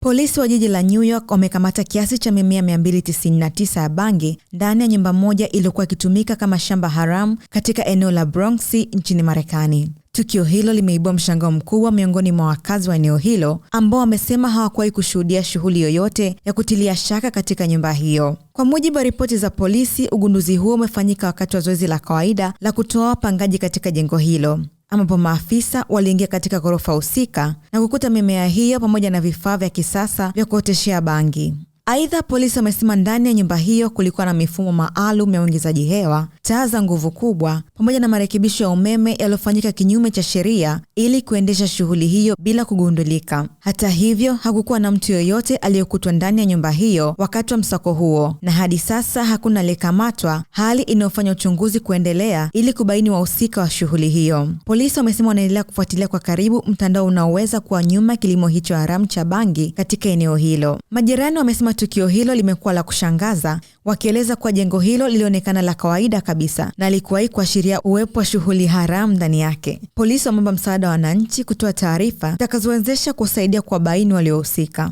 Polisi wa jiji la New York wamekamata kiasi cha mimea 299 ya bangi ndani ya nyumba moja iliyokuwa ikitumika kama shamba haramu katika eneo la Bronx nchini Marekani. Tukio hilo limeibua mshangao mkubwa miongoni mwa wakazi wa eneo hilo ambao wamesema hawakuwahi kushuhudia shughuli yoyote ya kutilia shaka katika nyumba hiyo. Kwa mujibu wa ripoti za polisi, ugunduzi huo umefanyika wakati wa zoezi la kawaida la kutoa wapangaji katika jengo hilo, ambapo maafisa waliingia katika ghorofa husika na kukuta mimea hiyo pamoja na vifaa vya kisasa vya kuoteshea bangi. Aidha, polisi wamesema ndani ya nyumba hiyo kulikuwa na mifumo maalum ya uingizaji hewa, taa za nguvu kubwa pamoja na marekebisho ya umeme yaliyofanyika kinyume cha sheria ili kuendesha shughuli hiyo bila kugundulika. Hata hivyo, hakukuwa na mtu yoyote aliyekutwa ndani ya nyumba hiyo wakati wa msako huo, na hadi sasa hakuna aliyekamatwa, hali inayofanya uchunguzi kuendelea ili kubaini wahusika wa shughuli hiyo. Polisi wamesema wanaendelea kufuatilia kwa karibu mtandao unaoweza kuwa nyuma kilimo hicho haramu cha bangi katika eneo hilo. Majirani wamesema tukio hilo limekuwa la kushangaza, wakieleza kuwa jengo hilo lilionekana la kawaida kabisa na likuwahi kuashiria uwepo wa shughuli haramu ndani yake. Polisi wameomba msaada wa wananchi kutoa taarifa zitakazowezesha kusaidia kuwabaini waliohusika.